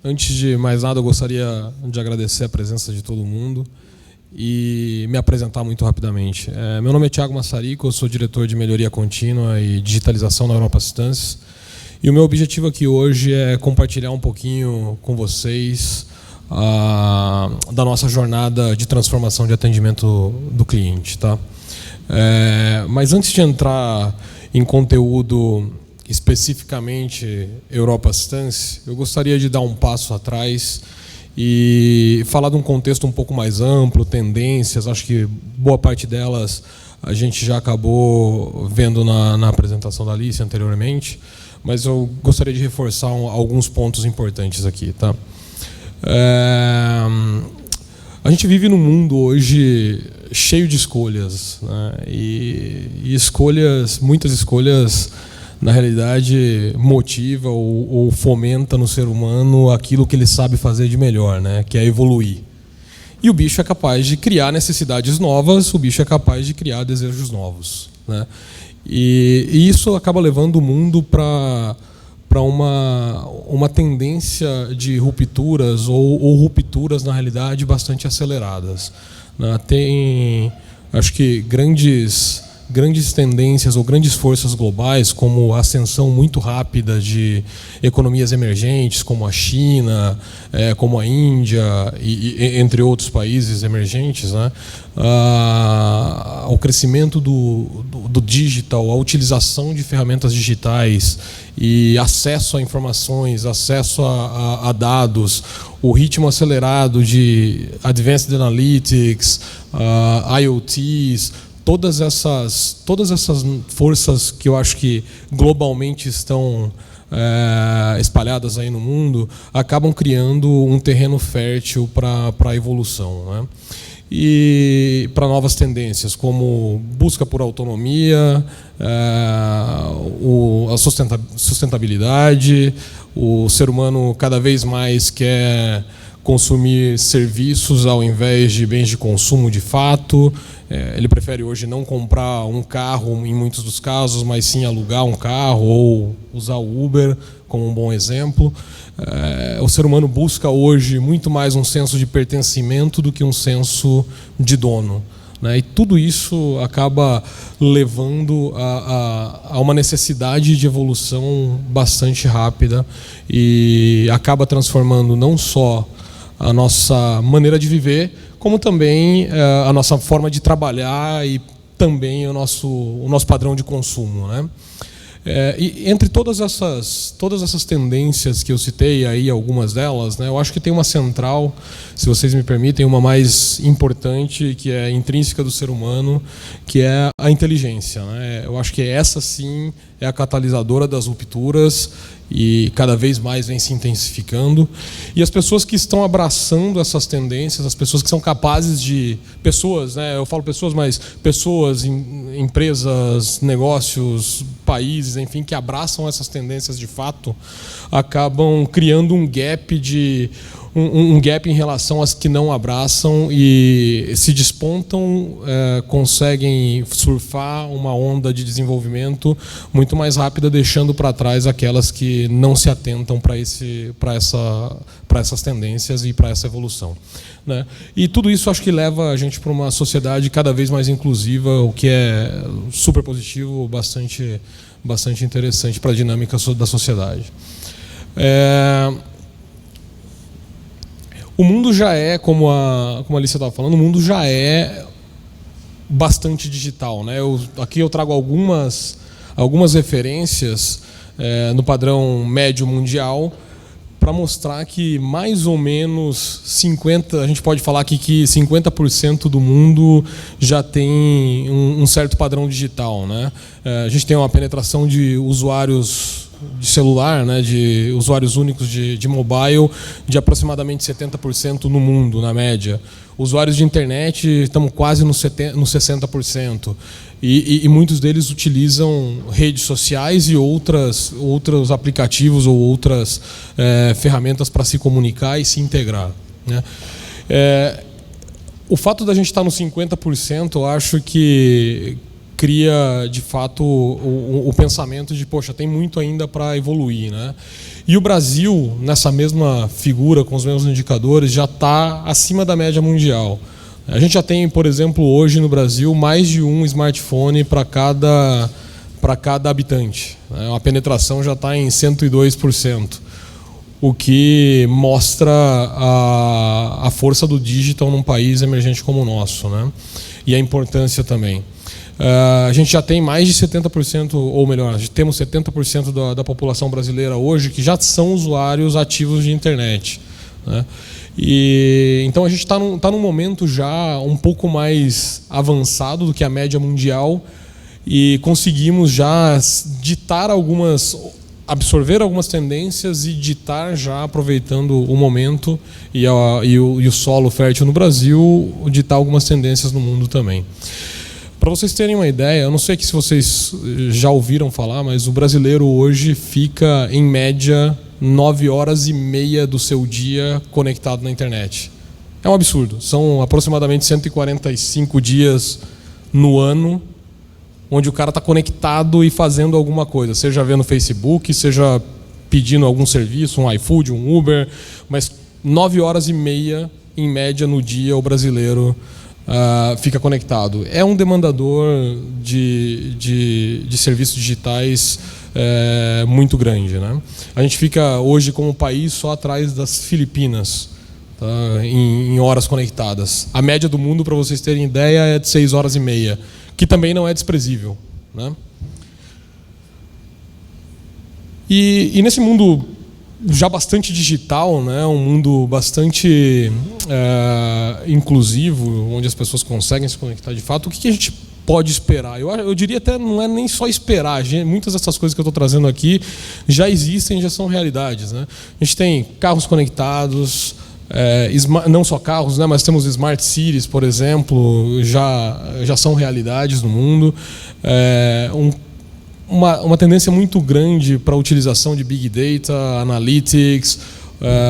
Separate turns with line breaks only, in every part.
Antes de mais nada, eu gostaria de agradecer a presença de todo mundo e me apresentar muito rapidamente. Meu nome é Thiago Massarico, eu sou diretor de Melhoria Contínua e Digitalização na Europa Assistance. E o meu objetivo aqui hoje é compartilhar um pouquinho com vocês da nossa jornada de transformação de atendimento do cliente. Tá? Mas antes de entrar em conteúdo especificamente Europa Assistance, eu gostaria de dar um passo atrás e falar de um contexto um pouco mais amplo, tendências. Acho que boa parte delas a gente já acabou vendo na apresentação da Alice anteriormente, mas eu gostaria de reforçar alguns pontos importantes aqui. Tá? A gente vive num mundo hoje cheio de escolhas, né? E escolhas, muitas escolhas, na realidade, motiva ou fomenta no ser humano aquilo que ele sabe fazer de melhor, né? Que é evoluir. E o bicho é capaz de criar necessidades novas, o bicho é capaz de criar desejos novos, né? E isso acaba levando o mundo para uma tendência de rupturas ou rupturas, na realidade, bastante aceleradas, né? Tem, acho que, grandes tendências ou grandes forças globais, como a ascensão muito rápida de economias emergentes, como a China, como a Índia, e entre outros países emergentes, né? O crescimento do digital, a utilização de ferramentas digitais e acesso a informações, acesso a dados, o ritmo acelerado de Advanced Analytics, IoTs, todas essas forças que eu acho que globalmente estão espalhadas aí no mundo acabam criando um terreno fértil para a evolução, né? E para novas tendências, como busca por autonomia, a sustentabilidade. O ser humano cada vez mais quer consumir serviços ao invés de bens de consumo de fato. Ele prefere hoje não comprar um carro em muitos dos casos, mas sim alugar um carro ou usar o Uber como um bom exemplo. O ser humano busca hoje muito mais um senso de pertencimento do que um senso de dono, né? E tudo isso acaba levando a uma necessidade de evolução bastante rápida e acaba transformando não só a nossa maneira de viver, como também a nossa forma de trabalhar e também o nosso padrão de consumo, né? E entre todas essas tendências que eu citei aí, algumas delas, né, eu acho que tem uma central, se vocês me permitem, uma mais importante, que é intrínseca do ser humano, que é a inteligência, né? Eu acho que essa sim é a catalisadora das rupturas e cada vez mais vem se intensificando. E as pessoas que estão abraçando essas tendências, as pessoas que são capazes de... Pessoas, né? Eu falo pessoas, mas pessoas, empresas, negócios, países, enfim, que abraçam essas tendências de fato, acabam criando um gap em relação às que não abraçam e se despontam, conseguem surfar uma onda de desenvolvimento muito mais rápida, deixando para trás aquelas que não se atentam para essas tendências e para essa evolução, né? E tudo isso acho que leva a gente para uma sociedade cada vez mais inclusiva, o que é super positivo, bastante interessante para a dinâmica da sociedade. O mundo já é, como a Alice estava falando, o mundo já é bastante digital, né? Aqui eu trago algumas referências no padrão médio mundial para mostrar que mais ou menos 50%, a gente pode falar aqui que 50% do mundo já tem um certo padrão digital, né? A gente tem uma penetração de usuários de celular, né, de usuários únicos de mobile, de aproximadamente 70% no mundo, na média. Usuários de internet, estamos quase nos 60%. E muitos deles utilizam redes sociais e outros aplicativos ou outras ferramentas para se comunicar e se integrar, né? O fato da gente estar nos 50%, eu acho que cria, de fato, o pensamento de, poxa, tem muito ainda para evoluir, né? E o Brasil, nessa mesma figura, com os mesmos indicadores, já está acima da média mundial. A gente já tem, por exemplo, hoje no Brasil, mais de um smartphone para cada habitante, né? A penetração já está em 102%, o que mostra a força do digital num país emergente como o nosso, né? E a importância também. A gente já tem mais de 70%, ou melhor, temos 70% da população brasileira hoje que já são usuários ativos de internet, né? E então a gente está num momento já um pouco mais avançado do que a média mundial e conseguimos já absorver algumas tendências e ditar, já aproveitando o momento e o solo fértil no Brasil, ditar algumas tendências no mundo também. Para vocês terem uma ideia, eu não sei se vocês já ouviram falar, mas o brasileiro hoje fica, em média, 9 horas e meia do seu dia conectado na internet. É um absurdo. São aproximadamente 145 dias no ano onde o cara está conectado e fazendo alguma coisa, seja vendo Facebook, seja pedindo algum serviço, um iFood, um Uber, mas 9 horas e meia, em média, no dia, o brasileiro fica conectado. É um demandador de serviços digitais muito grande, né? A gente fica hoje como país só atrás das Filipinas, tá? em horas conectadas. A média do mundo, para vocês terem ideia, é de 6 horas e meia, que também não é desprezível, né? E nesse mundo já bastante digital, né, um mundo bastante inclusivo, onde as pessoas conseguem se conectar de fato, o que a gente pode esperar? Eu diria até não é nem só esperar. Muitas dessas coisas que eu estou trazendo aqui já existem, já são realidades, né? A gente tem carros conectados, não só carros, né, mas temos smart cities, por exemplo, já são realidades no mundo. Uma tendência muito grande para a utilização de Big Data, Analytics,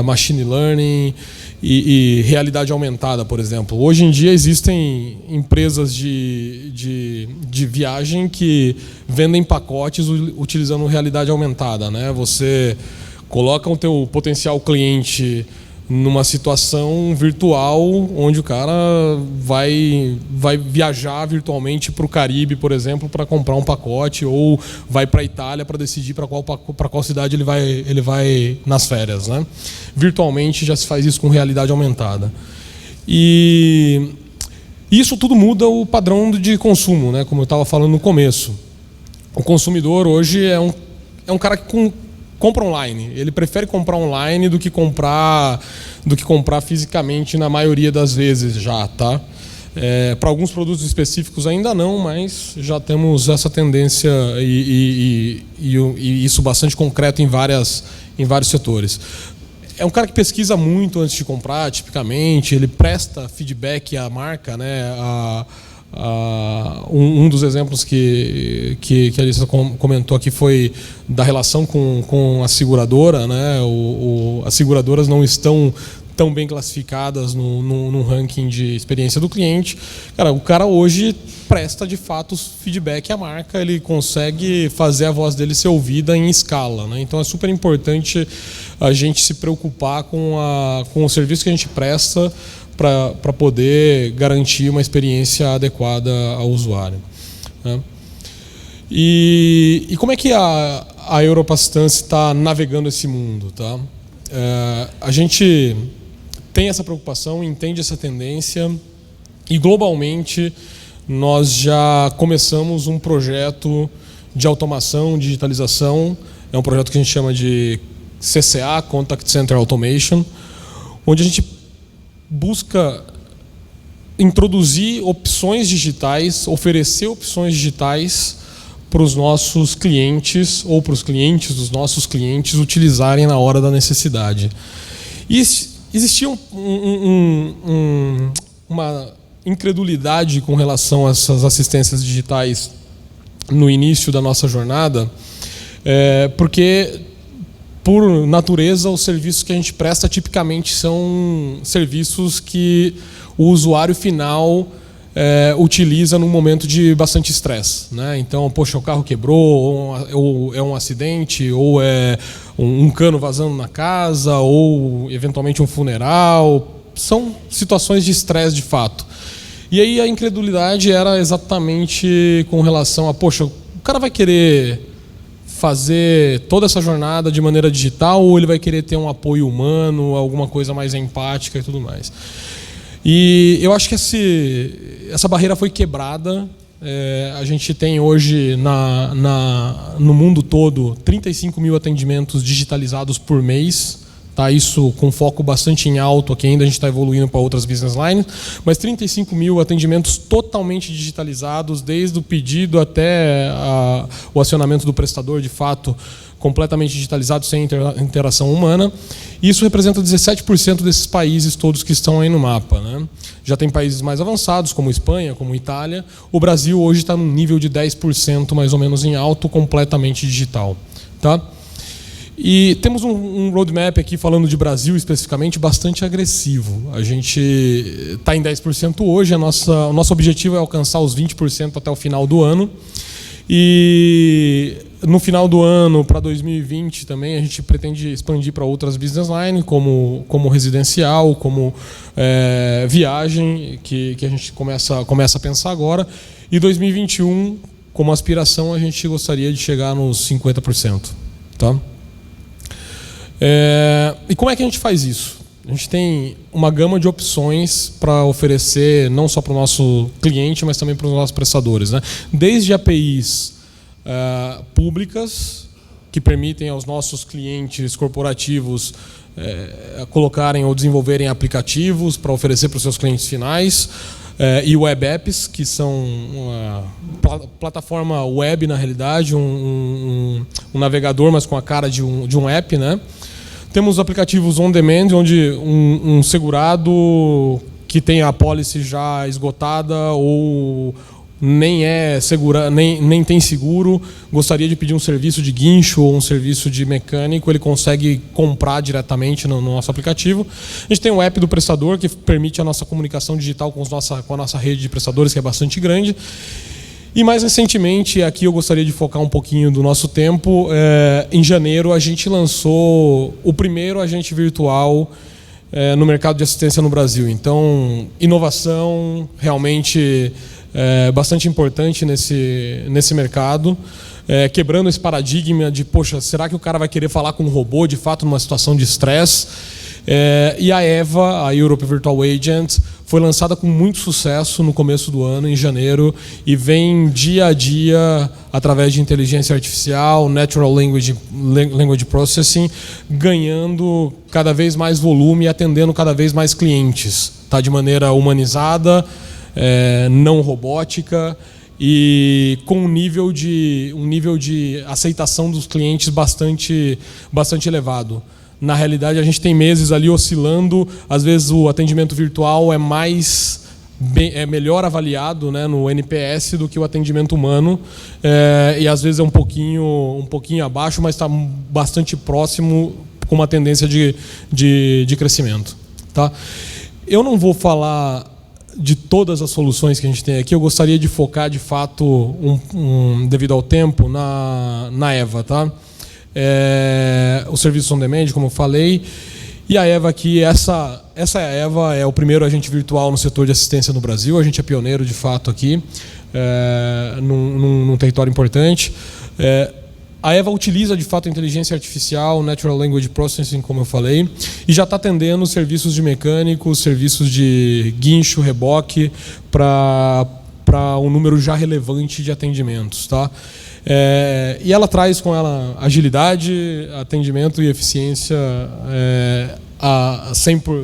Machine Learning e realidade aumentada, por exemplo. Hoje em dia existem empresas de viagem que vendem pacotes utilizando realidade aumentada, né? Você coloca o teu potencial cliente numa situação virtual onde o cara vai viajar virtualmente para o Caribe, por exemplo, para comprar um pacote, ou vai para a Itália para decidir para qual cidade ele vai nas férias, né? Virtualmente já se faz isso com realidade aumentada. E isso tudo muda o padrão de consumo, né? Como eu estava falando no começo. O consumidor hoje é um cara que compra online. Ele prefere comprar online do que comprar fisicamente na maioria das vezes já, tá? Para alguns produtos específicos ainda não, mas já temos essa tendência e isso bastante concreto em vários setores. É um cara que pesquisa muito antes de comprar, tipicamente. Ele presta feedback à marca, né? Um dos exemplos que a Alissa comentou aqui foi da relação com a seguradora, né? As seguradoras não estão tão bem classificadas no ranking de experiência do cliente. O cara hoje presta de fato feedback à marca, ele consegue fazer a voz dele ser ouvida em escala, né? Então é super importante a gente se preocupar com o serviço que a gente presta para poder garantir uma experiência adequada ao usuário, né? E como é que a Europastance está navegando esse mundo, tá? A gente tem essa preocupação, entende essa tendência e globalmente nós já começamos um projeto de automação, digitalização. É um projeto que a gente chama de CCA, Contact Center Automation, onde a gente busca introduzir opções digitais, oferecer opções digitais para os nossos clientes ou para os clientes dos nossos clientes utilizarem na hora da necessidade. E existia uma incredulidade com relação a essas assistências digitais no início da nossa jornada, porque por natureza, os serviços que a gente presta tipicamente são serviços que o usuário final utiliza num momento de bastante estresse, né? Então, poxa, o carro quebrou, ou é um acidente, ou é um cano vazando na casa, ou eventualmente um funeral. São situações de estresse de fato. E aí a incredulidade era exatamente com relação a, poxa, o cara vai querer fazer toda essa jornada de maneira digital ou ele vai querer ter um apoio humano, alguma coisa mais empática e tudo mais. E eu acho que essa barreira foi quebrada. A gente tem hoje no mundo todo 35 mil atendimentos digitalizados por mês. Tá? Isso com foco bastante em alto aqui ainda, a gente está evoluindo para outras business lines, mas 35 mil atendimentos totalmente digitalizados, desde o pedido até o acionamento do prestador, de fato, completamente digitalizado, sem interação humana. Isso representa 17% desses países todos que estão aí no mapa, né? Já tem países mais avançados, como Espanha, como Itália. O Brasil hoje está num nível de 10% mais ou menos em alto, completamente digital. Tá? E temos um roadmap aqui, falando de Brasil especificamente, bastante agressivo. A gente está em 10% hoje, o nosso objetivo é alcançar os 20% até o final do ano. E no final do ano, para 2020 também, a gente pretende expandir para outras business lines, como residencial, como viagem, que a gente começa a pensar agora. E 2021, como aspiração, a gente gostaria de chegar nos 50%. Tá? E como é que a gente faz isso? A gente tem uma gama de opções para oferecer, não só para o nosso cliente, mas também para os nossos prestadores, né? Desde APIs públicas, que permitem aos nossos clientes corporativos colocarem ou desenvolverem aplicativos para oferecer para os seus clientes finais, e web apps, que são uma plataforma web, na realidade, um navegador, mas com a cara de um app, né? Temos aplicativos on-demand, onde um segurado que tem a policy já esgotada ou nem tem seguro, gostaria de pedir um serviço de guincho ou um serviço de mecânico, ele consegue comprar diretamente no nosso aplicativo. A gente tem um app do prestador que permite a nossa comunicação digital com a nossa rede de prestadores, que é bastante grande. E mais recentemente, aqui eu gostaria de focar um pouquinho do nosso tempo. Em janeiro, a gente lançou o primeiro agente virtual no mercado de assistência no Brasil. Então, inovação realmente bastante importante nesse mercado, quebrando esse paradigma de, poxa, será que o cara vai querer falar com um robô, de fato, numa situação de estresse? E a EVA, a Europe Virtual Agent, foi lançada com muito sucesso no começo do ano, em janeiro, e vem dia a dia, através de inteligência artificial, Natural Language Processing, ganhando cada vez mais volume e atendendo cada vez mais clientes, tá? De maneira humanizada, não robótica, e com um nível de aceitação dos clientes bastante elevado. Na realidade, a gente tem meses ali oscilando, às vezes o atendimento virtual é melhor avaliado, né, no NPS do que o atendimento humano, e às vezes é um pouquinho abaixo, mas está bastante próximo, com uma tendência de crescimento. Tá? Eu não vou falar de todas as soluções que a gente tem aqui, eu gostaria de focar, de fato, devido ao tempo, na EVA. Tá? O serviço on demand, como eu falei, e a EVA aqui, essa EVA é o primeiro agente virtual no setor de assistência no Brasil, a gente é pioneiro de fato aqui, num território importante. A EVA utiliza de fato a inteligência artificial, Natural Language Processing, como eu falei, e já está atendendo serviços de mecânicos, serviços de guincho, reboque, para um número já relevante de atendimentos. Tá? E ela traz com ela agilidade, atendimento e eficiência a 100 por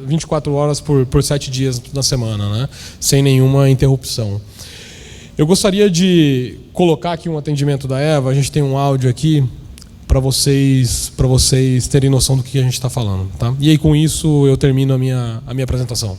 24 horas por 7 dias na semana, né? Sem nenhuma interrupção. Eu gostaria de colocar aqui um atendimento da EVA, a gente tem um áudio aqui para vocês terem noção do que a gente está falando. Tá? E aí com isso eu termino a minha apresentação.